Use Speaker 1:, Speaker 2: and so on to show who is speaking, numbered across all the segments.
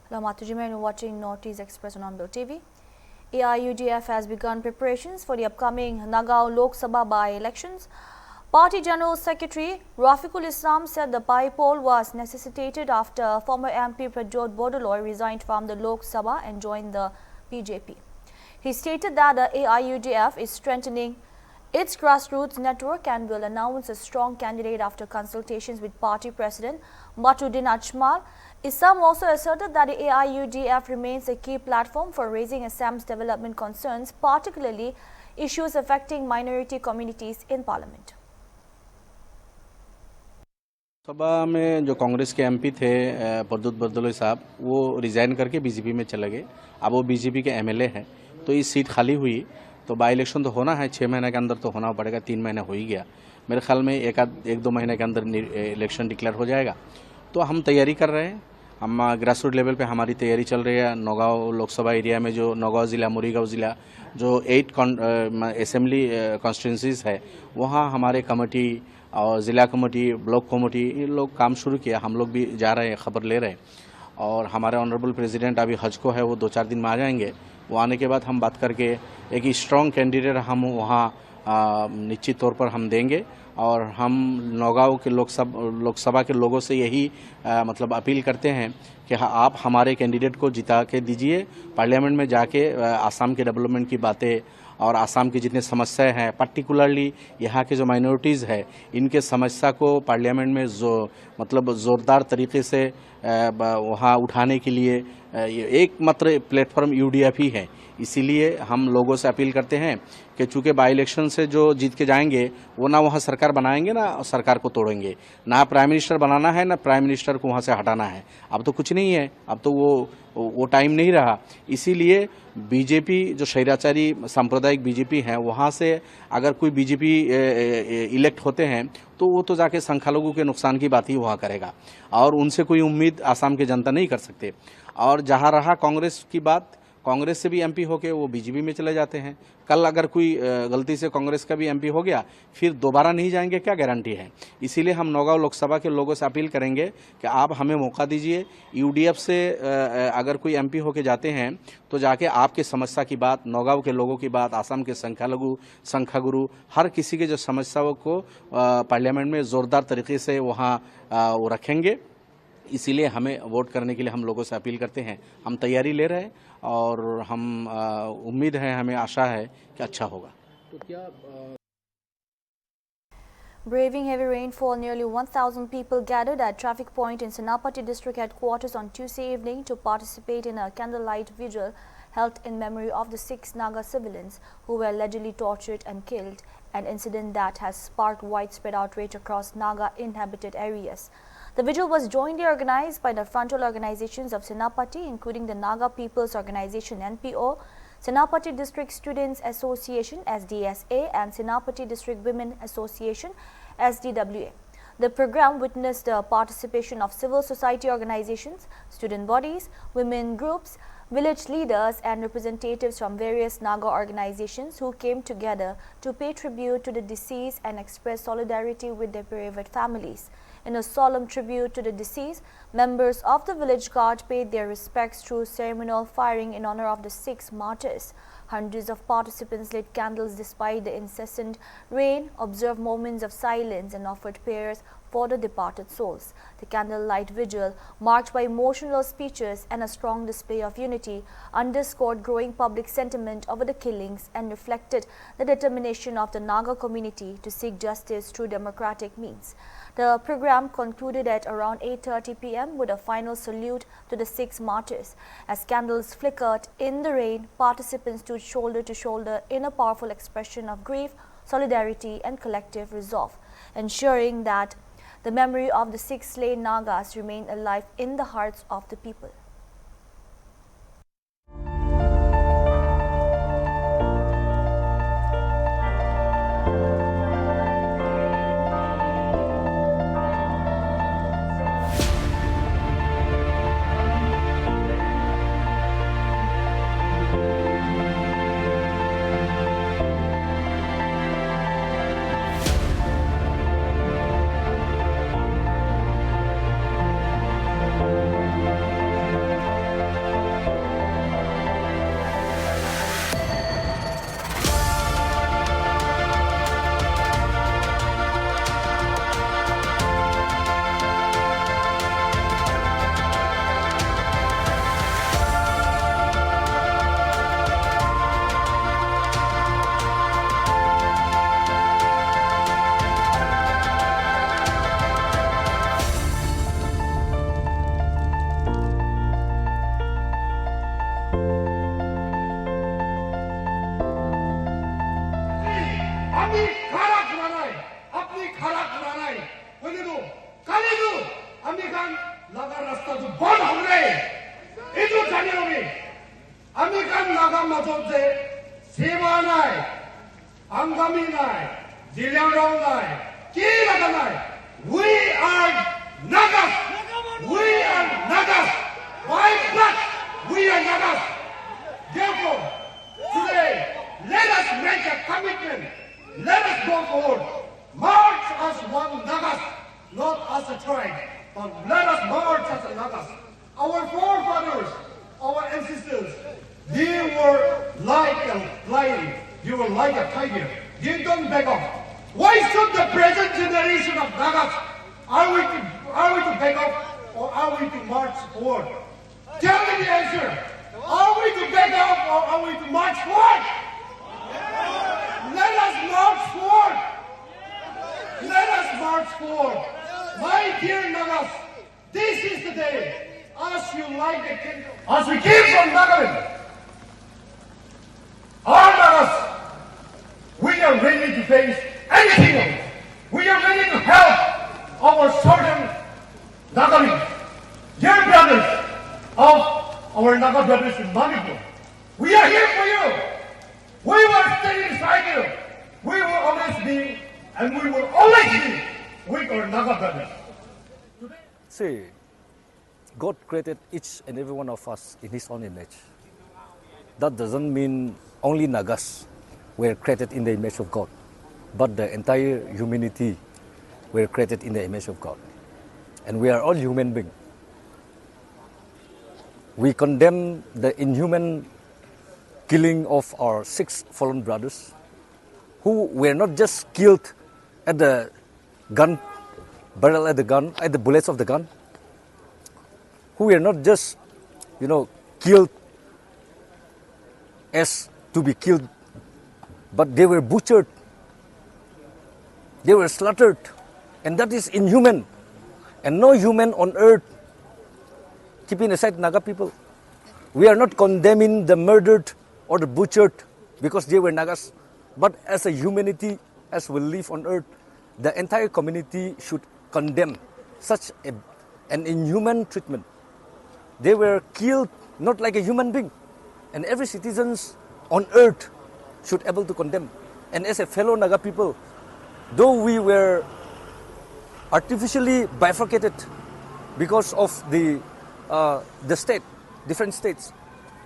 Speaker 1: Hello, Matuji, and you're watching Northeast Express on HornbillTV. AIUDF has begun preparations for the upcoming Nagaon Lok Sabha by-elections. Party General Secretary Rafiqul Islam said the by-poll was necessitated after former MP Prajot Bodoloy resigned from the Lok Sabha and joined the BJP. He stated that the AIUDF is strengthening its grassroots network and will announce a strong candidate after consultations with party president Matuddin Ajmal. Islam also asserted that the AIUDF remains a key platform for raising Assam's development concerns, particularly issues affecting minority communities in parliament.
Speaker 2: सभा में जो कांग्रेस के MP थे प्रद्युत बरदलोई साहब वो resign करके BJP में चले गए। अब वो बीजेपी के एमएलए हैं, तो ये सीट खाली हुई तो बाई इलेक्शन तो होना है, 6 महीने के अंदर तो होना पड़ेगा। 3 महीने हो ही गया, मेरे ख्याल में एक दो महीने के अंदर इलेक्शन डिक्लेयर हो जाएगा। तो हम तैयारी कर रहे हैं, हम ग्रास रूट लेवल पे हमारी तैयारी चल रही है। नौगांव लोकसभा एरिया में जो नौगांव ज़िला, मुरीगांव ज़िला जो 8 असेंबली कॉन्स्टिट्यूंसीज है, वहाँ हमारे कमेटी और ज़िला कमेटी, ब्लॉक कमेटी, ये लोग काम शुरू किया। हम लोग भी जा रहे हैं, खबर ले रहे हैं। और हमारे ऑनरेबल प्रेसिडेंट अभी हज को है, वो 2-4 दिन में आ जाएंगे। वो आने के बाद हम बात करके एक स्ट्रॉन्ग कैंडिडेट हम वहाँ निश्चित तौर पर हम देंगे। और हम नौगांव के लोकसभा के लोगों से यही मतलब अपील करते हैं कि आप हमारे कैंडिडेट को जिता के दीजिए। पार्लियामेंट में जाके आसाम के डेवलपमेंट की बातें और आसाम की जितने समस्याएं हैं, पर्टिकुलरली यहाँ के जो माइनॉरिटीज़ है, इनके समस्या को पार्लियामेंट में ज़ोरदार तरीके से वहाँ उठाने के लिए एकमात्र प्लेटफॉर्म यूडीएफ ही है। इसीलिए हम लोगों से अपील करते हैं कि चूँकि बाई इलेक्शन से जो जीत के जाएंगे वो ना वहाँ सरकार बनाएंगे ना सरकार को तोड़ेंगे, ना प्राइम मिनिस्टर बनाना है ना प्राइम मिनिस्टर को वहाँ से हटाना है। अब तो कुछ नहीं है, अब तो वो टाइम नहीं रहा। इसीलिए बीजेपी जो शैराचारी सांप्रदायिक बीजेपी है, वहाँ से अगर कोई बीजेपी इलेक्ट होते हैं तो वो तो जाके संख्यालघु के नुकसान की बात ही वहाँ करेगा और उनसे कोई उम्मीद आसाम के जनता नहीं कर सकते। और जहाँ रहा कांग्रेस की बात, कांग्रेस से भी एमपी होके वो बीजेपी में चले जाते हैं। कल अगर कोई गलती से कांग्रेस का भी एमपी हो गया, फिर दोबारा नहीं जाएंगे, क्या गारंटी है। इसीलिए हम नौगांव लोकसभा के लोगों से अपील करेंगे कि आप हमें मौका दीजिए। यूडीएफ से अगर कोई एमपी होके जाते हैं तो जाके आपके समस्या की बात, नौगांव के लोगों की बात, आसाम के संख्यालघु, संख्यागुरु, हर किसी के जो समस्याओं को पार्लियामेंट में ज़ोरदार तरीके से वहाँ वो रखेंगे। इसीलिए हमें वोट करने के लिए हम लोगों से अपील करते हैं। हम तैयारी ले रहे हैं और हम उम्मीद है, हमें आशा है कि अच्छा होगा। तो क्या
Speaker 1: Braving heavy rainfall, nearly 1,000 people gathered at traffic point in Senapati district headquarters on Tuesday evening to participate in a candlelight vigil held in memory of the 6 Naga civilians who were allegedly tortured and killed, an incident that has sparked widespread outrage across Naga inhabited areas. The vigil was jointly organized by the frontal organizations of Senapati, including the Naga People's Organization (NPO), Senapati District Students Association (SDSA), and Senapati District Women Association (SDWA). The program witnessed the participation of civil society organizations, student bodies, women groups, village leaders, and representatives from various Naga organizations who came together to pay tribute to the deceased and express solidarity with their bereaved families. In a solemn tribute to the deceased, members of the village guard paid their respects through ceremonial firing in honor of the 6 martyrs. Hundreds of participants lit candles despite the incessant rain, observed moments of silence, and offered prayers for the departed souls. The candlelight vigil, marked by emotional speeches and a strong display of unity, underscored growing public sentiment over the killings and reflected the determination of the Naga community to seek justice through democratic means. The program concluded at around 8:30 p.m. with a final salute to the 6 martyrs. As candles flickered in the rain, participants stood shoulder to shoulder in a powerful expression of grief, solidarity, and collective resolve, ensuring that the memory of the 6 slain Nagas remained alive in the hearts of the people.
Speaker 3: 맞춰제 세마나이 안가미나이 질량라우나이 끼라가나이 We are Nagas! We are Nagas! Why not? We are Nagas! Therefore, today, let us make a commitment. Let us go forward. March as one Nagas, not as a tribe, but let us march as a Nagas. Our forefathers, our ancestors, they were like a lion. They were like a tiger. They don't back off. Why should the present generation of Nagas, are we to back off or are we to march forward? Tell me the answer. Are we to back off or are we to march forward? Let us march forward. Let us march forward. My dear Nagas, this is the day. As you light the candle, as we keep on Nagaland, our Nagas, we are ready to face anything. We are ready to help our southern Nagalings, dear brothers of our Naga brothers in Manipur. We are here for you. We will stay beside you. We will always be, and we will always be with our Naga brothers.
Speaker 4: See, God created each and every one of us in His own image. That doesn't mean only Nagas were created in the image of God, but the entire humanity were created in the image of God. And we are all human beings. We condemn the inhuman killing of our 6 fallen brothers who were not just killed at the gun barrel, at the bullets of the gun, who were not just, killed as to be killed, but they were butchered, they were slaughtered, and that is inhuman. And no human on earth, keeping aside Naga people, we are not condemning the murdered or the butchered because they were Nagas, but as a humanity, as we live on earth, the entire community should condemn such an inhuman treatment. They were killed not like a human being, and every citizen on earth should be able to condemn. And as a fellow Naga people, though we were artificially bifurcated because of the state, different states,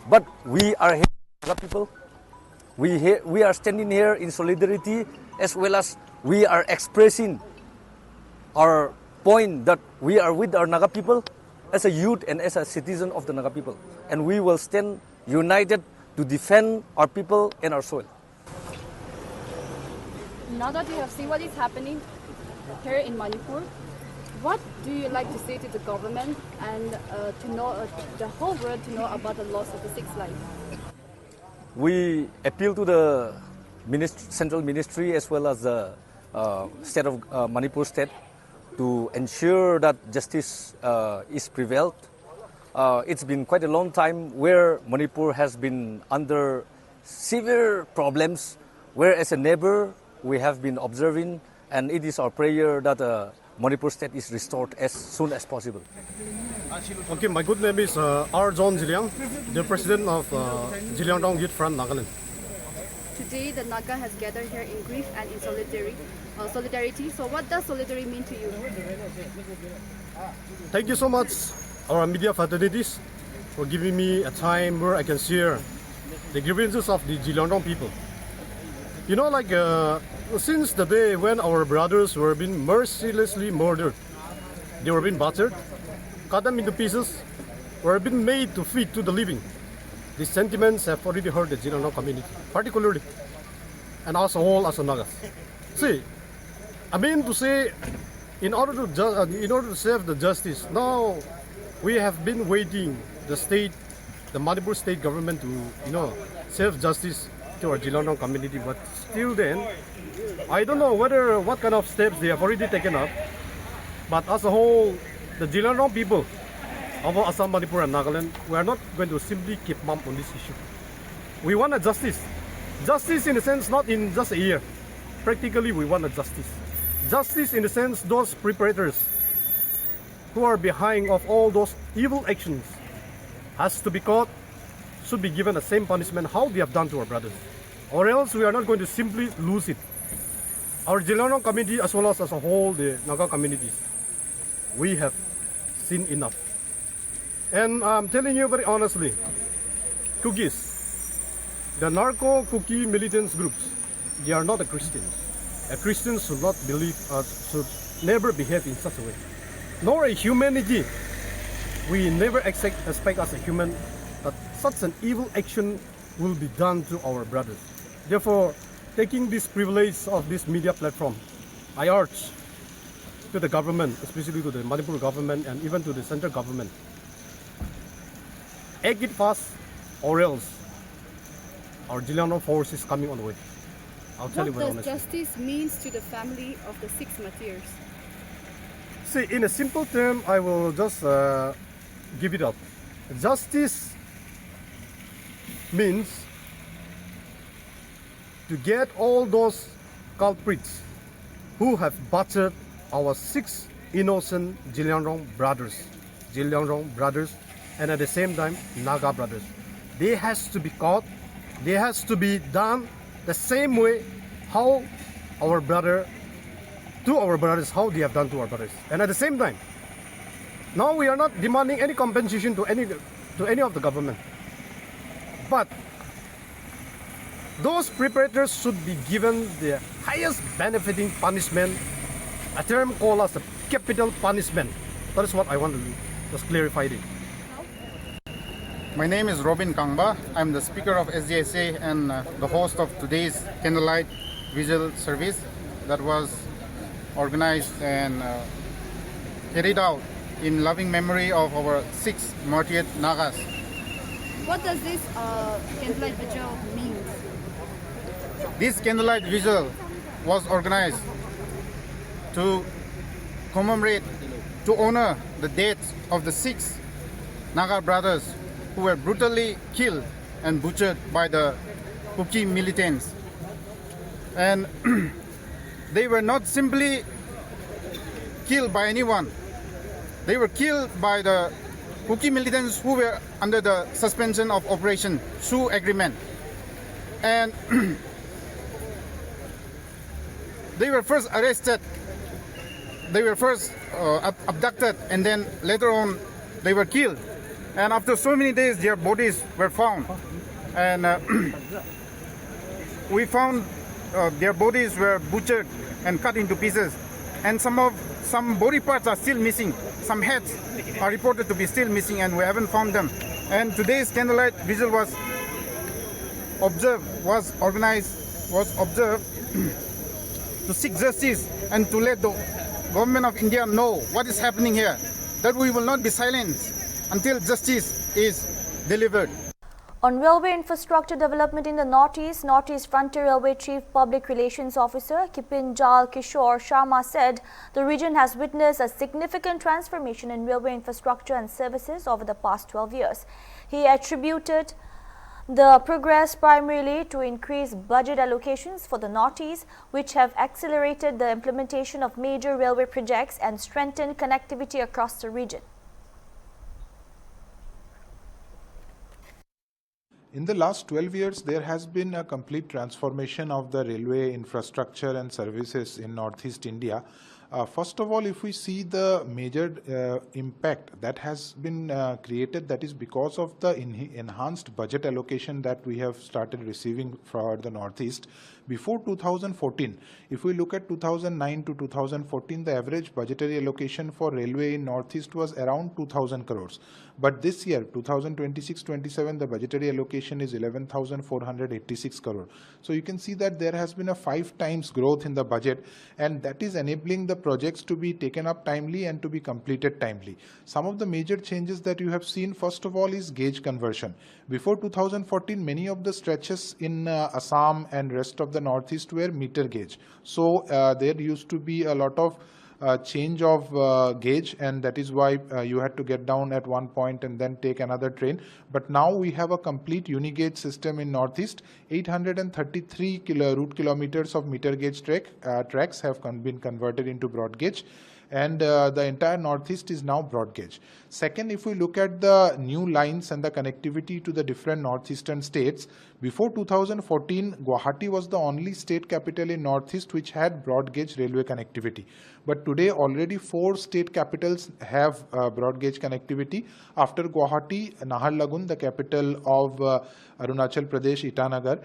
Speaker 4: but we are here, Naga people. We are standing here in solidarity, as well as we are expressing our point that we are with our Naga people as a youth and as a citizen of the Naga people. And we will stand united to defend our people and our soil.
Speaker 5: Now that you have seen what is happening here in Manipur, what do you like to say to the government and to know the whole world to know about the loss of the 6 lives?
Speaker 4: We appeal to the central ministry as well as the state of Manipur state to ensure that justice is prevailed. It's been quite a long time where Manipur has been under severe problems, where as a neighbor we have been observing, and it is our prayer that Manipur state is restored as soon as possible.
Speaker 6: Okay, my good name is R. John Jiliang, the president of Jiliang Dong Youth Front, Nagaland.
Speaker 5: Today, the Naga has gathered here in grief and in solidarity. So what does solidarity mean to you?
Speaker 6: Thank you so much, our media fraternities, for giving me a time where I can share the grievances of the Jiliang Dong people. Since the day when our brothers were being mercilessly murdered, they were being butchered, cut them into pieces, were being made to feed to the living. These sentiments have already hurt the Jiliang Dong community, particularly, and as a whole, as a Nagas. See, I mean to say, in order to serve the justice, now we have been waiting the Manipur state government to, serve justice to our Jiliang Dong community. But still then, I don't know what kind of steps they have already taken up. But as a whole, the Jiliang Dong people of Assam, Manipur, and Nagaland, we are not going to simply keep mum on this issue. We want a justice. Justice in the sense, not in just a year. Practically, we want a justice. Justice in the sense, those perpetrators who are behind of all those evil actions has to be caught, should be given the same punishment how we have done to our brothers, or else we are not going to simply lose it. Our Jilano community, as well as a whole, the Naga communities, we have seen enough. And I'm telling you very honestly, cookies, the narco-cookie militants groups, they are not a Christians. A Christian should not believe, should never behave in such a way. Nor a humanity. We never expect as a human that such an evil action will be done to our brothers. Therefore, taking this privilege of this media platform, I urge to the government, especially to the Manipur government and even to the central government, act it fast or else our Jilano force is coming on the way. I'll tell you very
Speaker 5: What
Speaker 6: honestly.
Speaker 5: does justice mean to the family of the 6 martyrs?
Speaker 6: See, in a simple term, I will just give it up. Justice means to get all those culprits who have butchered our 6 innocent Jilyangrong brothers, and at the same time Naga brothers. They has to be caught. They has to be done the same way how our brothers, how they have done to our brothers. And at the same time, now we are not demanding any compensation to any of the government, but those perpetrators should be given the highest benefiting punishment, a term called as a capital punishment. That is what I want to just clarify it.
Speaker 7: My name is Robin Kangba. I'm the speaker of SDSA and the host of today's candlelight vigil service that was organized and carried out in loving memory of our 6 martyred Nagas.
Speaker 5: What does this candlelight vigil mean?
Speaker 7: This candlelight vigil was organized to commemorate, to honor the deaths of the 6 Naga brothers who were brutally killed and butchered by the Kuki militants. And they were not simply killed by anyone. They were killed by the Kuki militants who were under the suspension of Operation Sioux Agreement. And they were first arrested, they were first abducted, and then later on they were killed. And after so many days their bodies were found. And we found their bodies were butchered and cut into pieces. And some body parts are still missing. Some heads are reported to be still missing and we haven't found them. And today's candlelight vigil was observed to seek justice and to let the government of India know what is happening here, that we will not be silent until justice is delivered.
Speaker 1: On railway infrastructure development in the Northeast, Northeast Frontier Railway Chief Public Relations Officer Kipinjal Kishore Sharma said the region has witnessed a significant transformation in railway infrastructure and services over the past 12 years. He attributed the progress primarily to increased budget allocations for the Northeast, which have accelerated the implementation of major railway projects and strengthened connectivity across the region.
Speaker 8: In the last 12 years, there has been a complete transformation of the railway infrastructure and services in Northeast India. First of all, if we see the major impact that has been created, that is because of the enhanced budget allocation that we have started receiving for the Northeast. Before 2014, if we look at 2009 to 2014, the average budgetary allocation for railway in Northeast was around 2,000 crores. But this year, 2026-27, the budgetary allocation is 11,486 crore. So you can see that there has been a 5 times growth in the budget, and that is enabling the projects to be taken up timely and to be completed timely. Some of the major changes that you have seen, first of all, is gauge conversion. Before 2014, many of the stretches in Assam and rest of the Northeast were meter gauge. So there used to be a lot of change of gauge, and that is why you had to get down at one point and then take another train. But now we have a complete unigauge system in Northeast. 833 route kilometers of meter gauge tracks have been converted into broad gauge. and the entire northeast is now broad gauge. Second, if we look at the new lines and the connectivity to the different northeastern states, before 2014, Guwahati was the only state capital in northeast which had broad gauge railway connectivity. But today already 4 state capitals have broad gauge connectivity. After Guwahati, Naharlagun, the capital of Arunachal Pradesh, Itanagar,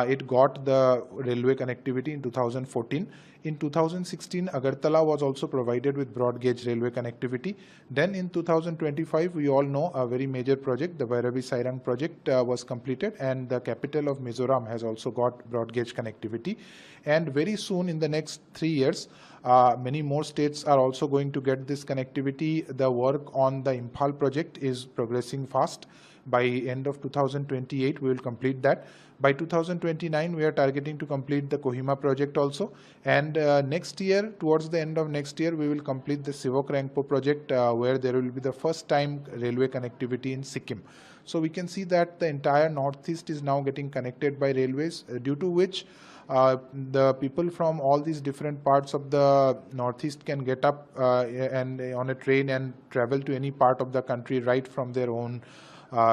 Speaker 8: it got the railway connectivity in 2014. In 2016, Agartala was also provided with broad gauge railway connectivity. Then in 2025, we all know a very major project, the Bhairavi Sairang project was completed, and the capital of Mizoram has also got broad gauge connectivity. And very soon, in the next 3 years, many more states are also going to get this connectivity. The work on the Imphal project is progressing fast. By end of 2028, we will complete that. By 2029, we are targeting to complete the Kohima project also. And next year, towards the end of next year, we will complete the Sivok Rangpo project, where there will be the first time railway connectivity in Sikkim. So we can see that the entire northeast is now getting connected by railways, due to which the people from all these different parts of the northeast can get up and on a train and travel to any part of the country right from their own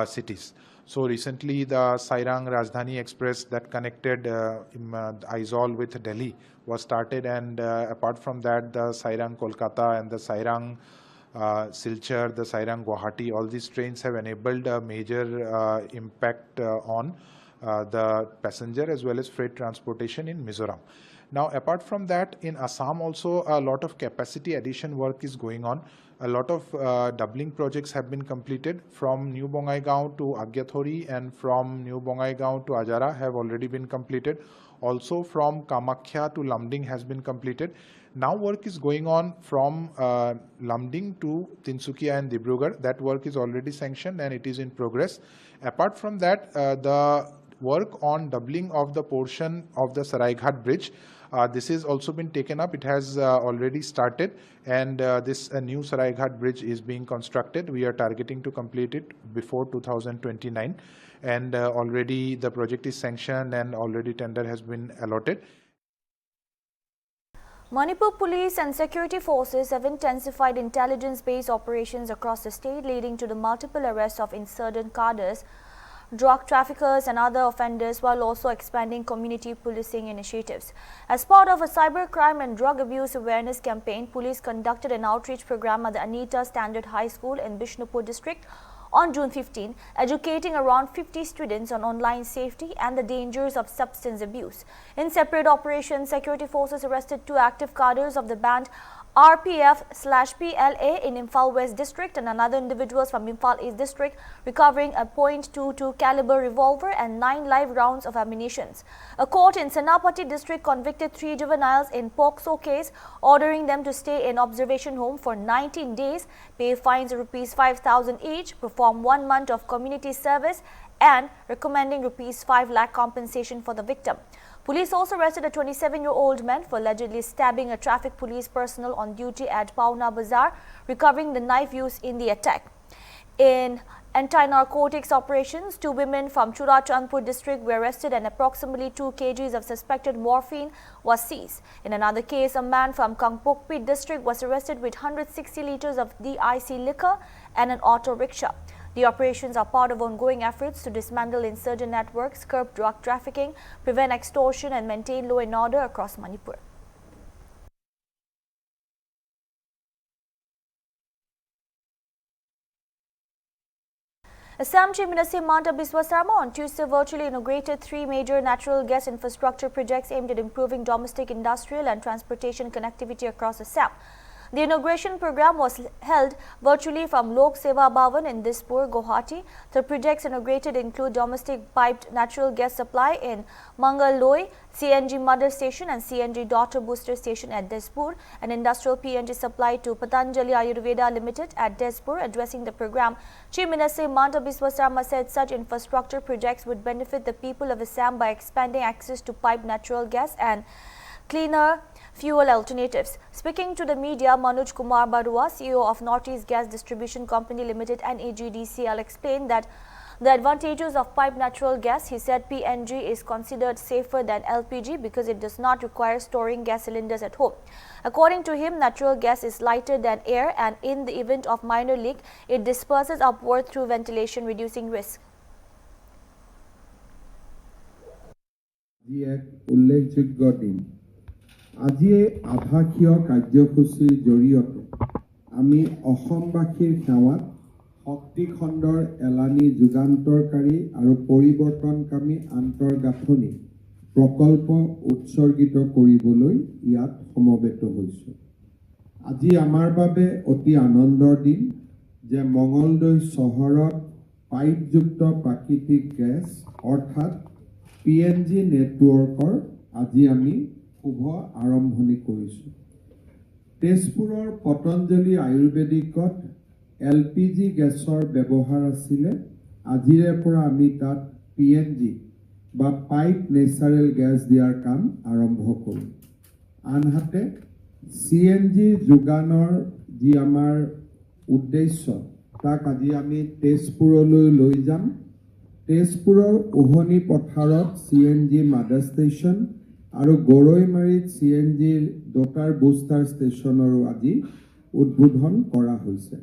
Speaker 8: cities. So recently the Sairang Rajdhani Express that connected Aizawl with Delhi was started, and apart from that, the Sairang Kolkata and the Sairang Silchar, the Sairang Guwahati, all these trains have enabled a major impact on the passenger as well as freight transportation in Mizoram. Now, apart from that, in Assam also a lot of capacity addition work is going on. A lot of doubling projects have been completed from New Bongaigaon to Agyathori, and from New Bongaigaon to Ajara have already been completed. Also from Kamakhya to Lamding has been completed. Now work is going on from Lamding to Tinsukia and Dibrugarh. That work is already sanctioned and it is in progress. Apart from that, the work on doubling of the portion of the Saraighat bridge, this has also been taken up. It has already started, and this new Saraighat bridge is being constructed. We are targeting to complete it before 2029, and already the project is sanctioned and already tender has been allotted.
Speaker 1: Manipur police and security forces have intensified intelligence-based operations across the state, leading to the multiple arrests of insurgent cadres, drug traffickers and other offenders, while also expanding community policing initiatives. As part of a cybercrime and drug abuse awareness campaign, police conducted an outreach program at the Anita Standard High School in Bishnupur district on June 15, educating around 50 students on online safety and the dangers of substance abuse. In separate operations, security forces arrested 2 active cadres of the band RPF/PLA in Imphal West District and another individuals from Imphal East District, recovering a .22 caliber revolver and 9 live rounds of ammunition. A court in Senapati District convicted 3 juveniles in POCSO case, ordering them to stay in observation home for 19 days, pay fines of ₹5,000 each, perform 1 month of community service, and recommending ₹5 lakh compensation for the victim. Police also arrested a 27-year-old man for allegedly stabbing a traffic police personnel on duty at Pauna Bazaar, recovering the knife used in the attack. In anti-narcotics operations, 2 women from Churachandpur district were arrested and approximately 2 kgs of suspected morphine was seized. In another case, a man from Kangpokpi district was arrested with 160 liters of DIC liquor and an auto rickshaw. The operations are part of ongoing efforts to dismantle insurgent networks, curb drug trafficking, prevent extortion and maintain law and order across Manipur. Assam Chief Minister Himanta Biswa Sarma on Tuesday virtually inaugurated 3 major natural gas infrastructure projects aimed at improving domestic, industrial and transportation connectivity across Assam. The inauguration program was held virtually from Lok Seva Bhavan in Dispur, Guwahati. The projects inaugurated include domestic piped natural gas supply in Mangaloi, CNG mother station and CNG daughter booster station at Dispur, and industrial PNG supply to Patanjali Ayurveda Limited at Dispur. Addressing the program, Chief Minister Himanta Biswa Sarma said such infrastructure projects would benefit the people of Assam by expanding access to piped natural gas and cleaner fuel alternatives. Speaking to the media, Manoj Kumar Barua, CEO of Northeast Gas Distribution Company Limited and AGDCL, explained that the advantages of piped natural gas. He said PNG is considered safer than LPG because it does not require storing gas cylinders at home. According to him, natural gas is lighter than air, and in the event of minor leak, it disperses upward through ventilation, reducing risk.
Speaker 9: উল্লেখযোগ্য দিন আজিয়ে আভাসীয় কাৰ্যসূচীৰ জৰিয়তে আমি অসমবাসীৰ সেৱাত শক্তি খণ্ডৰ এলানি যুগান্তৰকাৰী আৰু পৰিৱৰ্তনকামী আন্তঃগাঁথনি প্ৰকল্প উৎসৰ্গিত কৰিবলৈ ইয়াত সমবেত হৈছোঁ। আজি আমাৰ বাবে অতি আনন্দৰ দিন যে মঙলদৈ চহৰত পাইপযুক্ত প্ৰাকৃতিক গেছ অৰ্থাৎ PNG নেটৱৰ্কৰ আজি আমি শুভ আৰম্ভণি কৰিছোঁ। তেজপুৰৰ পতঞ্জলি আয়ুৰ্বেদিকত LPG গেছৰ ব্যৱহাৰ আছিলে। আজিৰে পৰা আমি তাত PNG বা পাইপ নেচাৰেল গেছ দিয়াৰ কাম আৰম্ভ কৰোঁ। আনহাতে CNG যোগানৰ যি আমাৰ উদ্দেশ্য তাক আজি আমি তেজপুৰলৈ লৈ যাম। তেজপুৰৰ উহনি পথাৰত CNG মাদাৰ ষ্টেচন আৰু গৰৈমাৰীত CNGৰ দোটাৰ বুষ্টাৰ ষ্টেচনৰো আজি উদ্বোধন কৰা হৈছে।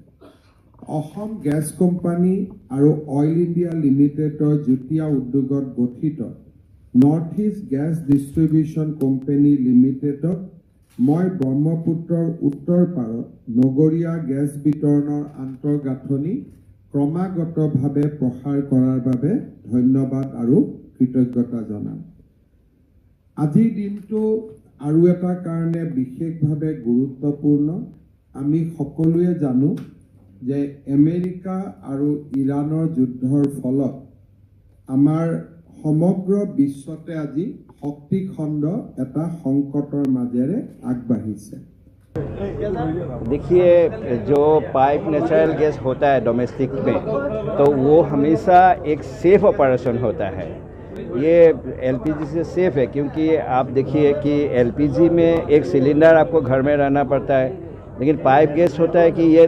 Speaker 9: অসম গেছ কোম্পানী আৰু অইল ইণ্ডিয়া লিমিটেডৰ যুটীয়া উদ্যোগত গঠিত নৰ্থ ইষ্ট গেছ ডিষ্ট্ৰিবিউশ্যন কোম্পানী লিমিটেডক মই ব্ৰহ্মপুত্ৰৰ উত্তৰ পাৰত নগৰীয়া গেছ বিতৰণৰ আন্তঃগাঁথনি ক্ৰমাগতভাৱে প্ৰসাৰ কৰাৰ বাবে ধন্যবাদ আৰু কৃতজ্ঞতা জনাম। আজিৰ দিনটো আৰু এটা কাৰণে বিশেষভাৱে গুৰুত্বপূৰ্ণ। আমি সকলোৱে জানো যে আমেৰিকা আৰু ইৰাণৰ যুদ্ধৰ ফলত আমাৰ সমগ্ৰ বিশ্বতে আজি শক্তি খণ্ড এটা সংকটৰ মাজেৰে আগবাঢ়িছে।
Speaker 10: देखिए, जो पाइप नेचुरल गैस होता है डोमेस्टिक में, तो वो हमेशा एक सेफ ऑपरेशन होता है। ये LPG से सेफ है क्योंकि आप देखिए कि LPG में एक सिलेंडर आपको घर में रहना पड़ता है, लेकिन पाइप गैस होता है कि ये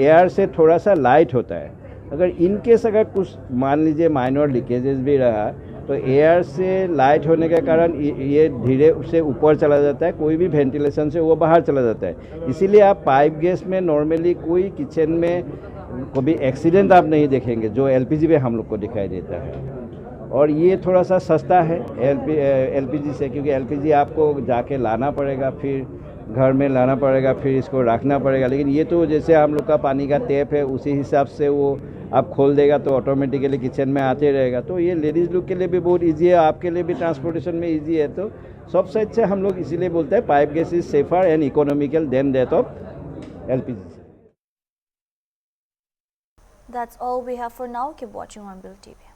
Speaker 10: एयर से थोड़ा सा लाइट होता है। अगर इनकेस अगर कुछ मान लीजिए माइनर लीकेजेस भी रहा तो एयर से लाइट होने के कारण ये धीरे से ऊपर चला जाता है, कोई भी वेंटिलेशन से वो बाहर चला जाता है। इसीलिए आप पाइप गैस में नॉर्मली कोई किचन में कभी एक्सीडेंट आप नहीं देखेंगे जो LPG में हम लोग को दिखाई देता है। और ये थोड़ा सा सस्ता है LPG से, क्योंकि LPG आपको जाके लाना पड़ेगा, फिर घर में लाना पड़ेगा, फिर इसको रखना पड़ेगा। लेकिन ये तो जैसे हम लोग का पानी का टैप है उसी हिसाब से वो आप खोल देगा तो ऑटोमेटिकली किचन में आते रहेगा। तो ये लेडीज़ लोग के लिए भी बहुत इजी है, आपके लिए भी ट्रांसपोर्टेशन में इजी है। तो सबसे अच्छा हम लोग इसीलिए बोलते हैं pipe gas is safer and economical then that of LPG.
Speaker 1: That's all we have for now. Keep watching Hornbill TV.